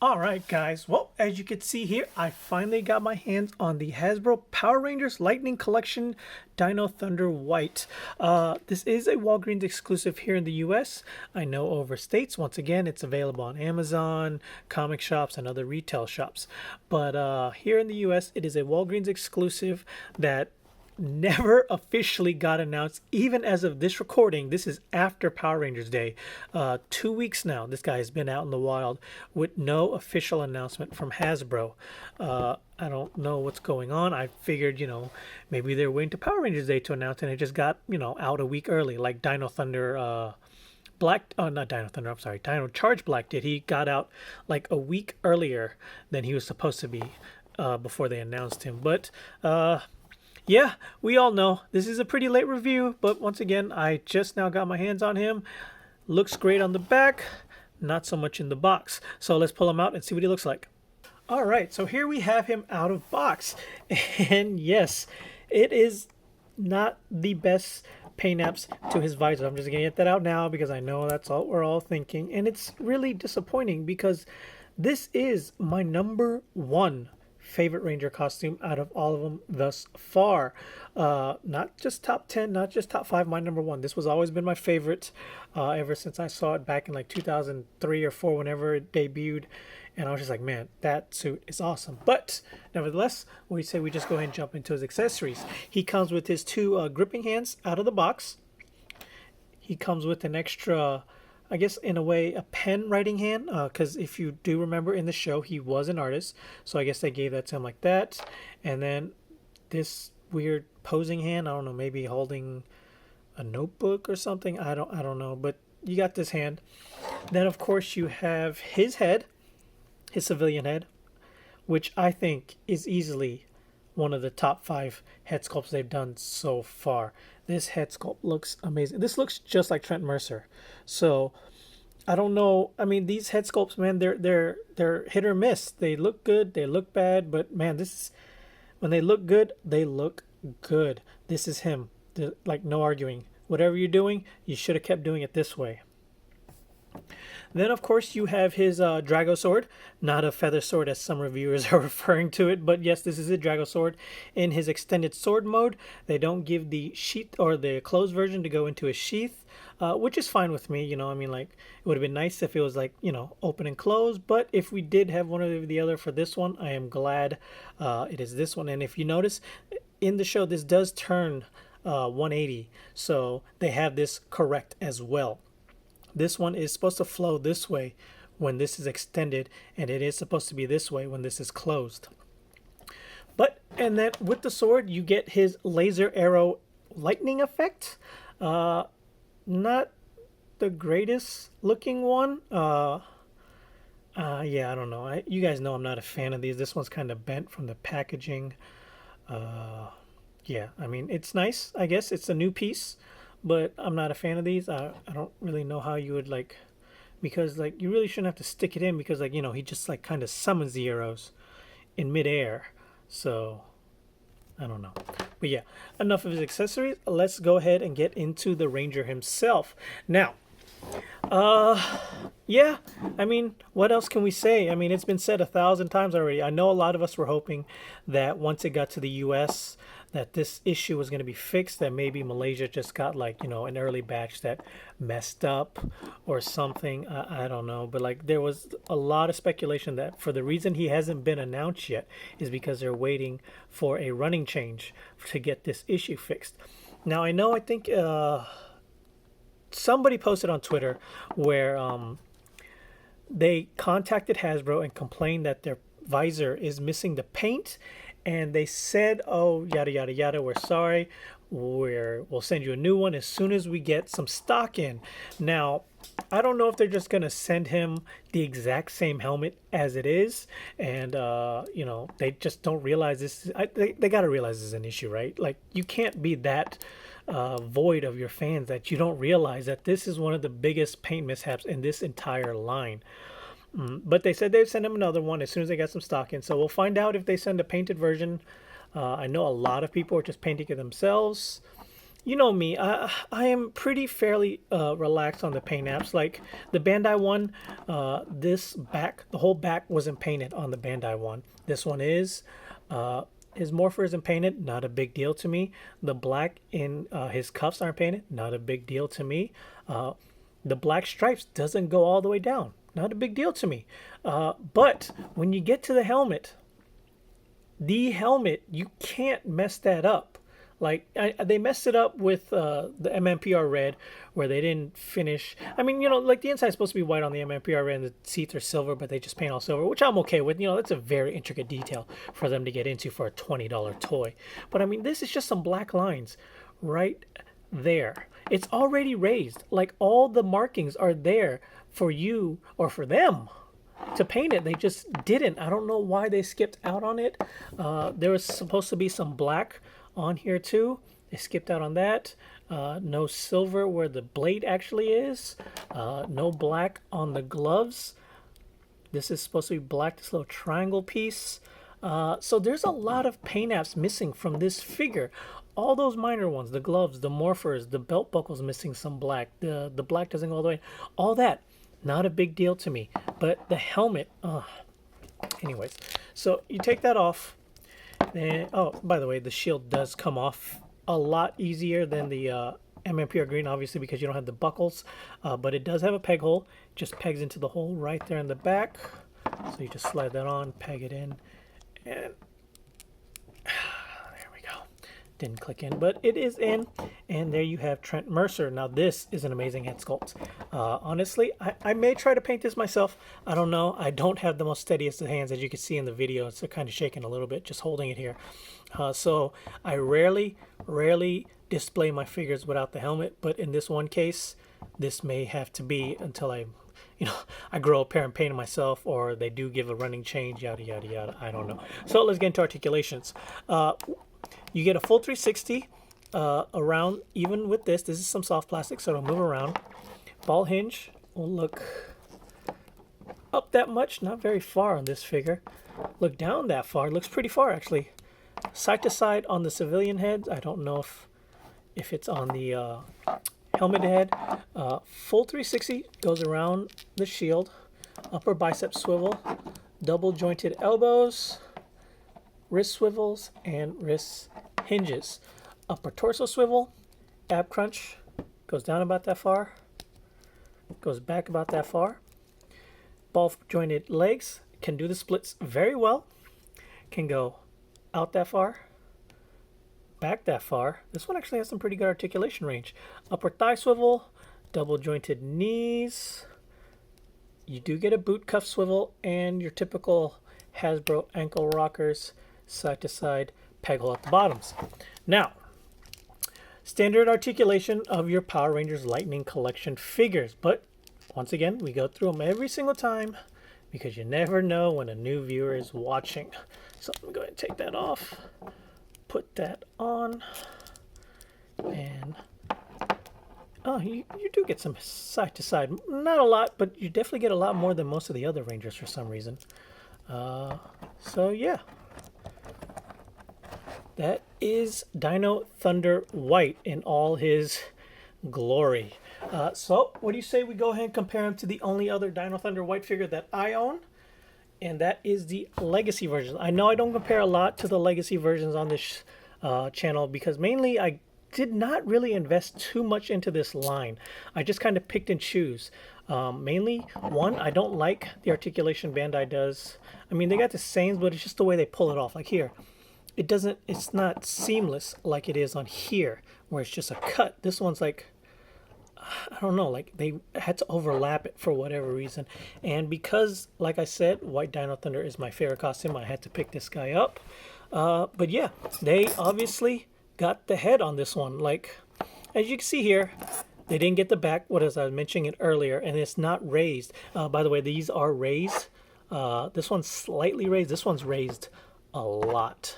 Alright guys, well as you can see here, I finally got my hands on the Hasbro Power Rangers Lightning Collection Dino Thunder White. This is a Walgreens exclusive here in the US. I know over states, once again, it's available on Amazon, comic shops, and other retail shops. But here in the US, it is a Walgreens exclusive that never officially got announced, even as of this recording. This is after Power Rangers Day. 2 weeks now this guy has been out in the wild with no official announcement from Hasbro. I don't know what's going on. I figured, maybe they're waiting to Power Rangers Day to announce, and it just got, out a week early, like Dino Thunder Black, not Dino Thunder, I'm sorry, Dino Charge Black did. He got out like a week earlier than he was supposed to be before they announced him. But yeah, we all know this is a pretty late review, but once again, I just now got my hands on him. Looks great on the back, not so much in the box. So let's pull him out and see what he looks like. All right, so here we have him out of box. And yes, it is not the best paint apps to his visor. I'm just going to get that out now because I know that's all we're all thinking. And it's really disappointing because this is my #1 favorite Ranger costume out of all of them thus far. Not just top 10, not just top 5, my #1. This was always been my favorite ever since I saw it back in like 2003 or 4, whenever it debuted. And I was just like, man, that suit is awesome. But nevertheless, we say we just go ahead and jump into his accessories. He comes with his 2 gripping hands out of the box. He comes with an extra, I guess in a way, a pen writing hand, because if you do remember in the show, he was an artist, so I guess they gave that to him like that. And then this weird posing hand, I don't know, maybe holding a notebook or something. I don't know, but you got this hand. Then of course you have his head, his civilian head, which I think is easily one of the top 5 head sculpts they've done so far. This head sculpt looks amazing. This looks just like Trent Mercer. So I don't know. I mean, these head sculpts, man, they're hit or miss. They look good, they look bad, but man, this is, when they look good, they look good. This is him. Like, no arguing. Whatever you're doing, you should have kept doing it this way. Then, of course, you have his Drago sword, not a feather sword as some reviewers are referring to it, but yes, this is a Drago sword in his extended sword mode. They don't give the sheath or the closed version to go into a sheath, which is fine with me. I mean, like, it would have been nice if it was like, open and closed, but if we did have one or the other for this one, I am glad it is this one. And if you notice, in the show, this does turn 180, so they have this correct as well. This one is supposed to flow this way when this is extended, and it is supposed to be this way when this is closed. And then with the sword, you get his laser arrow lightning effect. Not the greatest looking one. Yeah, I don't know. You guys know I'm not a fan of these. This one's kind of bent from the packaging. Yeah, I mean, it's nice. I guess it's a new piece, but I'm not a fan of these. I don't really know how you would like, because like you really shouldn't have to stick it in, because like, he just like kind of summons the arrows in midair. So I don't know. But yeah, enough of his accessories. Let's go ahead and get into the Ranger himself. Now, yeah, I mean, what else can we say? I mean, it's been said 1,000 times already. I know a lot of us were hoping that once it got to the US, that this issue was going to be fixed, that maybe Malaysia just got like, an early batch that messed up or something. I don't know. But like, there was a lot of speculation that for the reason he hasn't been announced yet is because they're waiting for a running change to get this issue fixed. Now, I think somebody posted on Twitter where they contacted Hasbro and complained that their visor is missing the paint, and they said, oh, yada yada yada, we're sorry, we'll send you a new one as soon as we get some stock in. Now, I don't know if they're just gonna send him the exact same helmet as it is, and they just don't realize this. They gotta realize this is an issue, right? Like, you can't be that void of your fans that you don't realize that this is one of the biggest paint mishaps in this entire line. But they said they'd send him another one as soon as they got some stock in, so we'll find out if they send a painted version. I know a lot of people are just painting it themselves. you know me, I am pretty fairly relaxed on the paint apps. Like the Bandai one, this back, the whole back wasn't painted on the Bandai one. This one is. His morpher isn't painted, not a big deal to me. The black in his cuffs aren't painted, not a big deal to me. The black stripes doesn't go all the way down, not a big deal to me. But when you get to the helmet, you can't mess that up. Like they messed it up with the MMPR red, where they didn't finish. I mean, like the inside's supposed to be white on the MMPR red, and the seats are silver, but they just paint all silver, which I'm okay with. That's a very intricate detail for them to get into for a $20 toy. But I mean, this is just some black lines right there. It's already raised. Like all the markings are there for you or for them to paint it. They just didn't. I don't know why they skipped out on it. There was supposed to be some black on here too. They skipped out on that. No silver where the blade actually is. No black on the gloves. This is supposed to be black, this little triangle piece. So there's a lot of paint apps missing from this figure. All those minor ones, the gloves, the morphers, the belt buckles missing some black. The black doesn't go all the way. All that, not a big deal to me. But the helmet, anyways. So you take that off. And, oh, by the way, the shield does come off a lot easier than the MMPR green, obviously, because you don't have the buckles. But it does have a peg hole. It just pegs into the hole right there in the back. So you just slide that on, peg it in, and there we go. Didn't click in, but it is in. And there you have Trent Mercer. Now, this is an amazing head sculpt. Honestly, I may try to paint this myself. I don't know. I don't have the most steadiest of hands, as you can see in the video. It's kind of shaking a little bit, just holding it here. So I rarely display my figures without the helmet. But in this one case, this may have to be until I grow a pair and paint it myself, or they do give a running change, yada, yada, yada. I don't know. So let's get into articulations. You get a full 360 around. Even with this is some soft plastic, so it'll move around. Ball hinge will look up that much, not very far on this figure. Look down that far, it looks pretty far actually. Side to side on the civilian head. I don't know if it's on the helmet head. Full 360 goes around the shield. Upper bicep swivel, double jointed elbows, wrist swivels, and wrist hinges. Upper torso swivel, ab crunch, goes down about that far, goes back about that far. Ball jointed legs, can do the splits very well, can go out that far, back that far. This one actually has some pretty good articulation range. Upper thigh swivel, double jointed knees. You do get a boot cuff swivel and your typical Hasbro ankle rockers, side to side, peg hole at the bottoms. Now, standard articulation of your Power Rangers Lightning Collection figures. But once again, we go through them every single time because you never know when a new viewer is watching. So I'm going to take that off, put that on, and oh, you do get some side to side. Not a lot, but you definitely get a lot more than most of the other Rangers for some reason. So yeah. That is Dino Thunder White in all his glory. So what do you say we go ahead and compare him to the only other Dino Thunder White figure that I own? And that is the Legacy version. I know I don't compare a lot to the Legacy versions on this channel because mainly I did not really invest too much into this line. I just kind of picked and choose. Mainly, one, I don't like the articulation Bandai does. I mean, they got the same, but it's just the way they pull it off. Like here. It's not seamless like it is on here, where it's just a cut. This one's like, I don't know, like they had to overlap it for whatever reason. And because, like I said, White Dino Thunder is my favorite costume, I had to pick this guy up. But yeah, they obviously got the head on this one. Like, as you can see here, they didn't get the back, what as I was mentioning it earlier, and it's not raised. By the way, these are raised. This one's slightly raised. This one's raised a lot.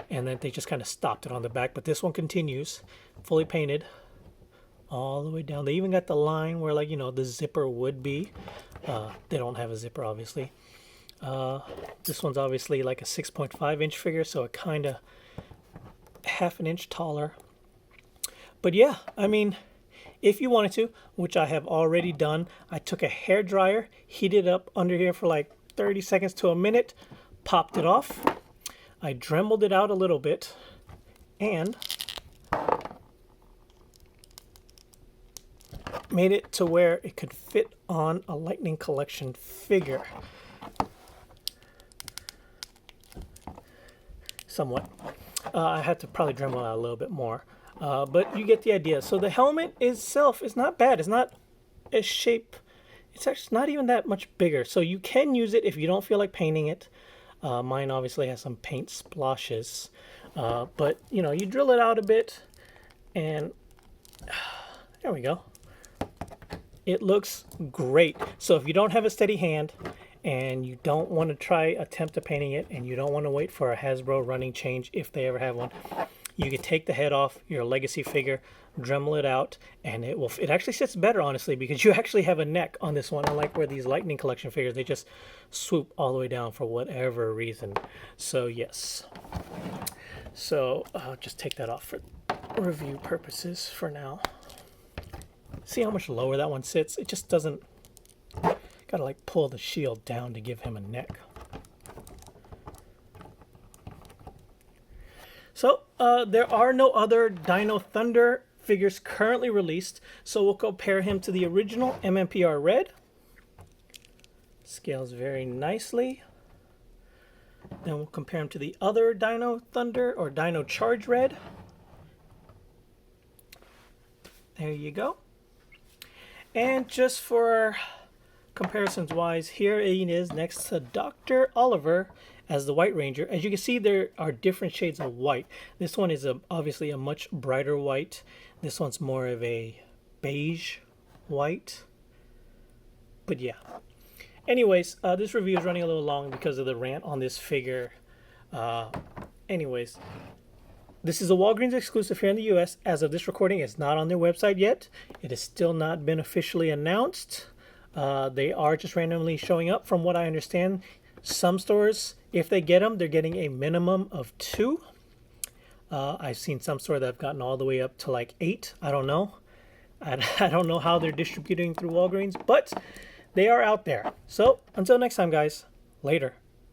And then they just kind of stopped it on the back. But this one continues, fully painted, all the way down. They even got the line where, like, the zipper would be. They don't have a zipper, obviously. This one's obviously like a 6.5-inch figure, so it kind of half an inch taller. But yeah, I mean, if you wanted to, which I have already done, I took a hair dryer, heated it up under here for like 30 seconds to a minute, popped it off. I dremeled it out a little bit and made it to where it could fit on a Lightning Collection figure. Somewhat. I had to probably Dremel out a little bit more. But you get the idea. So the helmet itself is not bad. It's not a shape. It's actually not even that much bigger. So you can use it if you don't feel like painting it. Mine obviously has some paint splashes. But, you know, you drill it out a bit. And there we go. It looks great. So if you don't have a steady hand and you don't want to attempt to painting it and you don't want to wait for a Hasbro running change if they ever have one, you can take the head off your legacy figure, Dremel it out, and it actually sits better, honestly, because you actually have a neck on this one, unlike where these Lightning Collection figures, they just swoop all the way down for whatever reason. So yes. So I'll just take that off for review purposes for now. See how much lower that one sits? It just doesn't... Gotta like pull the shield down to give him a neck. So there are no other Dino Thunder figures currently released, so we'll compare him to the original MMPR Red. Scales very nicely. Then we'll compare him to the other Dino Thunder or Dino Charge Red. There you go. And just for comparisons wise, here he is next to Dr. Oliver as the White Ranger. As you can see, there are different shades of white. This one is obviously a much brighter white. This one's more of a beige white. But yeah. Anyways, this review is running a little long because of the rant on this figure. Anyways, this is a Walgreens exclusive here in the US. As of this recording, it's not on their website yet. It has still not been officially announced. They are just randomly showing up from what I understand. Some stores, if they get them, they're getting a minimum of 2. I've seen some stores that have gotten all the way up to like 8. I don't know. I don't know how they're distributing through Walgreens, but they are out there. So until next time, guys, later.